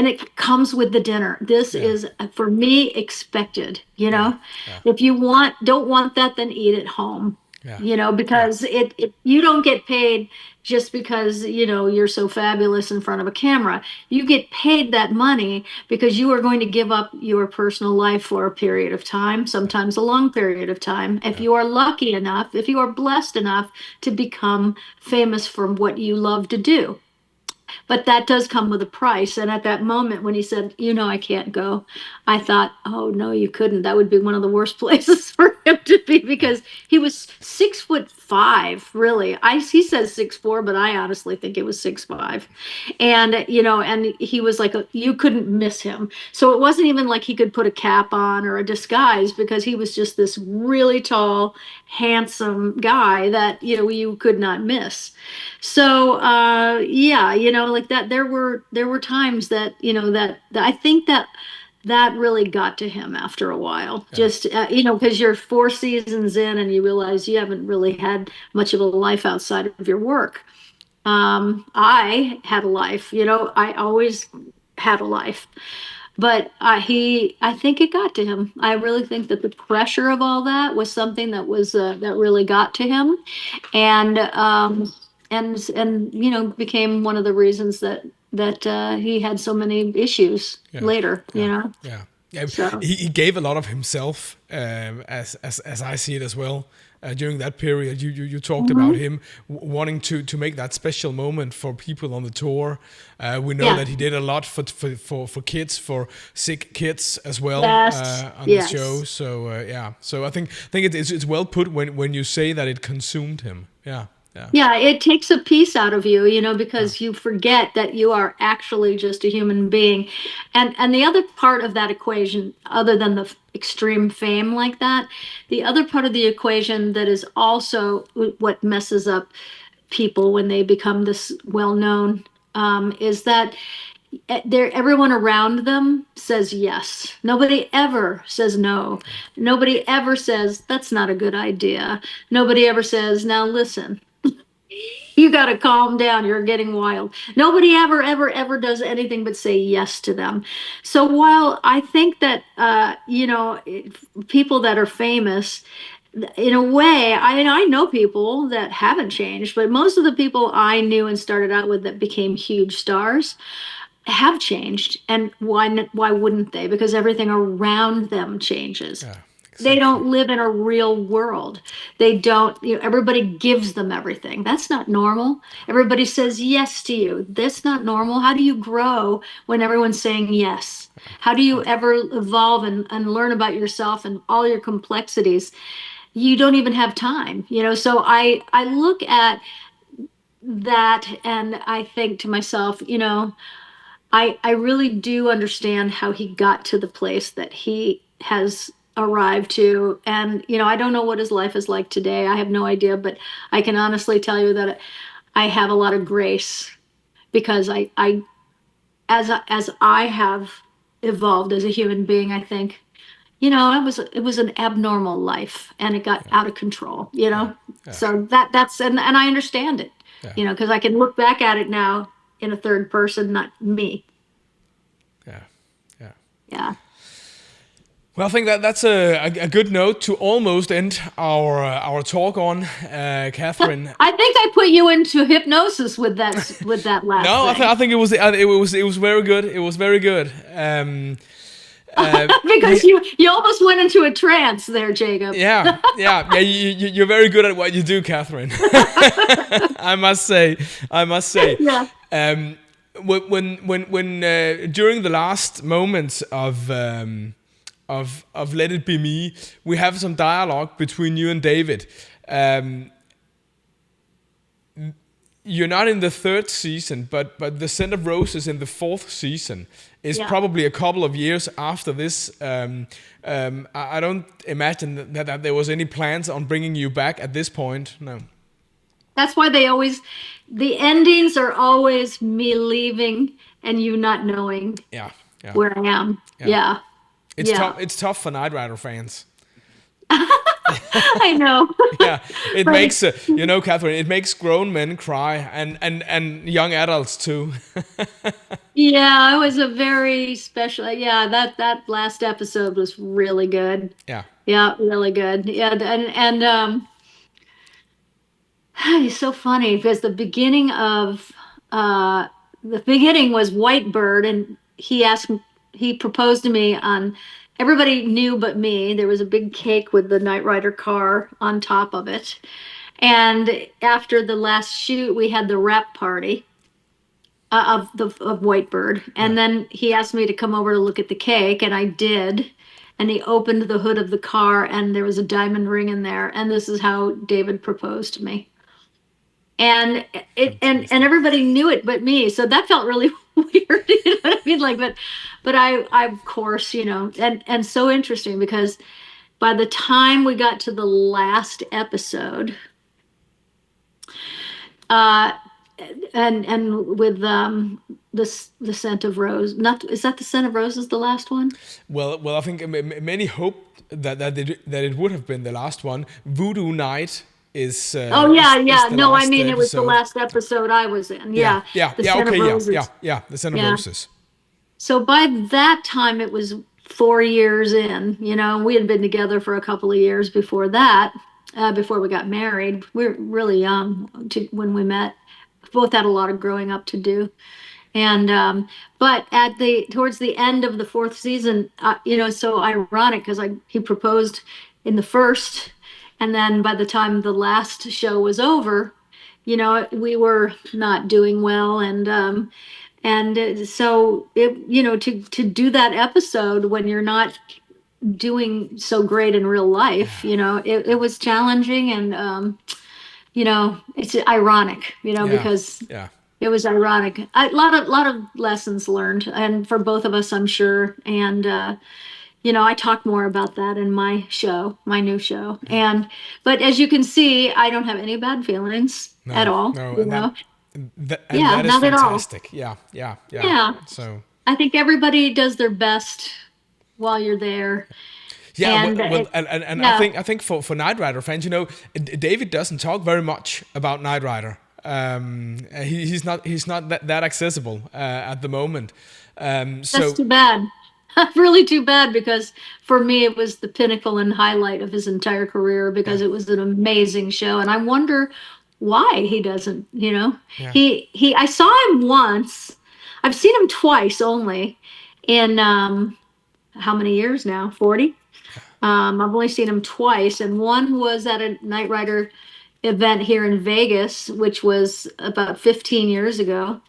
it comes with the dinner. This yeah, is for me expected, you yeah, know. yeah, If you don't want that, then eat at home. yeah, You know, yeah, because it you don't get paid just because, you know, you're so fabulous in front of a camera. You get paid that money because you are going to give up your personal life for a period of time, sometimes a long period of time. If yeah, you are lucky enough, if you are blessed enough to become famous for what you love to do. But that does come with a price. And at that moment, when he said, "You know, I can't go," I thought, "Oh, no, you couldn't. That would be one of the worst places for him to be yeah, because he was 6'5", really. He says 6'4", but I honestly think it was 6'5". And, you know, and he was like, you couldn't miss him. So it wasn't even like he could put a cap on or a disguise because he was just this really tall, handsome guy that, you know, you could not miss. So yeah, you know, like that there were times that, you know, that I think that really got to him after a while. yeah, Just you know, because you're 4 seasons in and you realize you haven't really had much of a life outside of your work. I had a life, you know, I always had a life. But I think it got to him. I really think that the pressure of all that was something that really got to him, and and you know became one of the reasons that he had so many issues yeah, later. You yeah, know, yeah. Yeah, so he gave a lot of himself, as I see it as well. During that period, you talked about mhm. him wanting to make that special moment for people on the tour. We know Yeah, that he did a lot for kids, for sick kids as well, yes, on the show. yes. So yeah, so I think it's well put when you say that it consumed him. Yeah, yeah, Yeah, it takes a piece out of you, you know, yeah, because you forget that you are actually just a human being. And the other part of that equation, other than the extreme fame like that, the other part of the equation that is also what messes up people when they become this well known, is that everyone around them says yes. Nobody ever says no. Nobody ever says that's not a good idea. Nobody ever says, now listen, you got to calm down. You're getting wild. Nobody ever does anything but say yes to them. So while I think that, you know, people that are famous, in a way, I know people that haven't changed, but most of the people I knew and started out with that became huge stars have changed. And why wouldn't they? Because everything around them changes. yeah, They exactly. don't live in a real world. They don't, you know, everybody gives them everything. That's not normal. Everybody says yes to you. That's not normal. How do you grow when everyone's saying yes? How do you ever evolve and learn about yourself and all your complexities? You don't even have time, you know. So I look at that and I think to myself, you know, I really do understand how he got to the place that he has arrived to. And, you know, I don't know what his life is like today. I have no idea, but I can honestly tell you that I have a lot of grace because as I have evolved as a human being, I think, you know, it was an abnormal life and it got out of control, you Yeah, know? yeah, So that's and I understand it, yeah, you know, because I can look back at it now in a third person, not me. yeah, yeah. Yeah. Well, I think that's a good note to almost end our talk on, Catherine. I think I put you into hypnosis with that last No, thing. I think it was very good. It was very good. Because you almost went into a trance there, Jacob. Yeah. You're very good at what you do, Catherine. I must say. Yeah. When during the last moments of Let It Be Me, we have some dialogue between you and David. You're not in the third season, but The Scent of Roses in the fourth season is probably a couple of years after this. I don't imagine that there was any plans on bringing you back at this point. No. That's why the endings are always me leaving and you not knowing where I am. Yeah. It's tough for Knight Rider fans. I know. Yeah, it makes Catherine. It makes grown men cry and young adults too. Yeah, it was a very special. Yeah, that last episode was really good. Yeah, really good. Yeah, and it's so funny because the beginning was Whitebird, and he proposed to me on. Everybody knew but me. There was a big cake with the Knight Rider car on top of it. And after the last shoot, we had the wrap party of Whitebird. And then he asked me to come over to look at the cake, and I did. And he opened the hood of the car, and there was a diamond ring in there. And this is how David proposed to me. And and everybody knew it but me, so that felt really weird. You know what I mean? Like, but I of course, and so interesting because by the time we got to the last episode, and with the Scent of Rose, is that the Scent of Roses the last one? Well, I think many hoped that it would have been the last one. Voodoo Night is. No, I mean episode. It was the last episode I was in. The Scent of Roses. The Scent of Roses. So by that time, it was 4 years in. We had been together for a couple of years before that. Before we got married, we were really young when we met. Both had a lot of growing up to do. And but towards the end of the fourth season, so ironic because he proposed in the first. And then by the time the last show was over, we were not doing well. And so it, to do that episode when you're not doing so great in real life, it was challenging. And, it's ironic, because it was ironic. A lot of lessons learned, and for both of us, I'm sure. And, I talk more about that in my new show. But as you can see, I don't have any bad feelings at all. That is not fantastic. at all. Yeah. So I think everybody does their best while you're there. Yeah, I think for Knight Rider fans, David doesn't talk very much about Knight Rider. He's not that accessible at the moment. That's too bad. Really too bad, because for me it was the pinnacle and highlight of his entire career, because it was an amazing show, and I wonder why he doesn't. I saw him once. I've seen him twice only in how many years now? 40. I've only seen him twice, and one was at a Knight Rider event here in Vegas, which was about 15 years ago.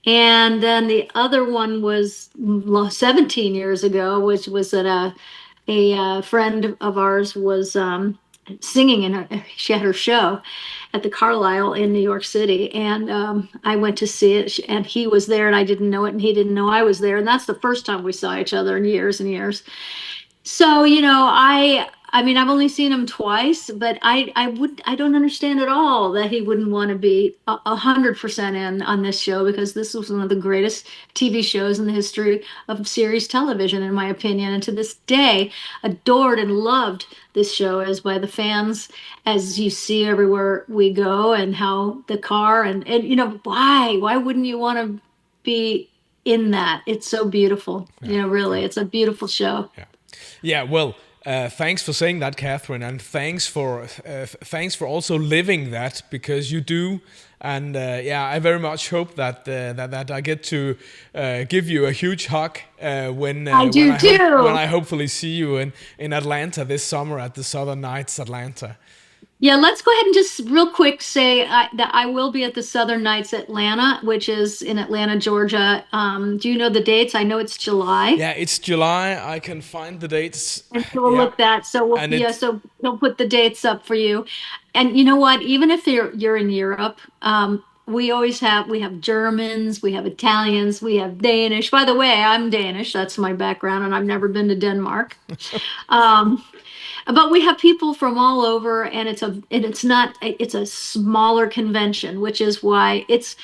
And then the other one was 17 years ago, which was at a friend of ours was singing in she had her show at the Carlisle in New York City. And I went to see it, and he was there, and I didn't know it, and he didn't know I was there. And that's the first time we saw each other in years and years. So, I mean, I've only seen him twice, but I don't understand at all that he wouldn't want to be 100% in on this show, because this was one of the greatest TV shows in the history of series television, in my opinion. And to this day, adored and loved this show as by the fans, as you see everywhere we go, and how the car and why wouldn't you want to be in that? It's so beautiful. Really, it's a beautiful show. Yeah. Yeah, well, thanks for saying that, Catherine, and thanks for also living that, because you do. And I very much hope that I get to give you a huge hug when I do too. When I hopefully see you in Atlanta this summer at the Southern Nights Atlanta. Yeah, let's go ahead and just real quick say that I will be at the Southern Nights Atlanta, which is in Atlanta, Georgia. Do you know the dates? I know it's July. Yeah, it's July. I can find the dates. And so we'll look that. So so we'll put the dates up for you. And you know what? Even if you're in Europe, we have Germans, we have Italians, we have Danish. By the way, I'm Danish. That's my background, and I've never been to Denmark. But we have people from all over, and it's a smaller convention, which is why it's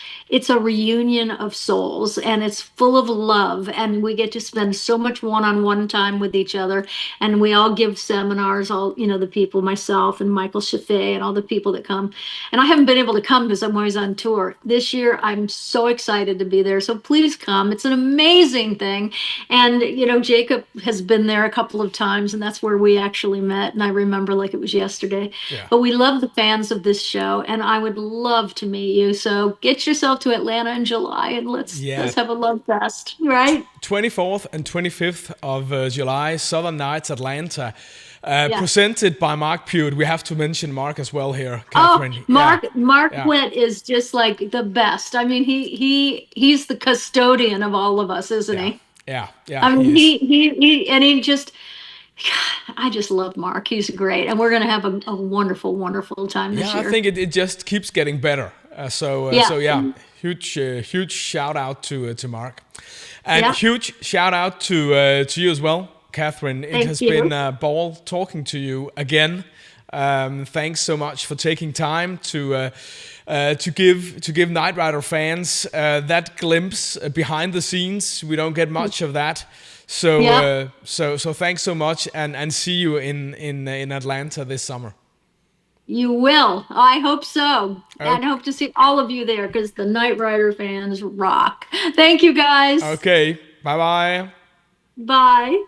a reunion of souls, and it's full of love, and we get to spend so much one-on-one time with each other, and we all give seminars, all, the people, myself and Michael Chaffee and all the people that come. And I haven't been able to come because I'm always on tour. This year I'm so excited to be there, so please come. It's an amazing thing. And Jacob has been there a couple of times, and that's where we actually met, and I remember like it was yesterday. Yeah. But we love the fans of this show, and I would love to meet you. So get yourself to Atlanta in July, and let's have a love fest, right? 24th and 25th of July, Southern Nights Atlanta. Presented by Mark Pewitt. We have to mention Mark as well here, Catherine. Oh, Mark Witt is just like the best. I mean, he's the custodian of all of us, isn't he? Yeah. I mean, I just love Mark. He's great, and we're going to have a wonderful, wonderful time this year. I think it just keeps getting better. Huge shout out to Mark, and huge shout out to you as well, Catherine. It has been a ball talking to you again. Thanks so much for taking time to give Night Rider fans that glimpse behind the scenes. We don't get much of that. So thanks so much, and see you in Atlanta this summer. You will. I hope so. Okay. And I hope to see all of you there, because the Night Rider fans rock. Thank you, guys. Okay. Bye-bye. Bye.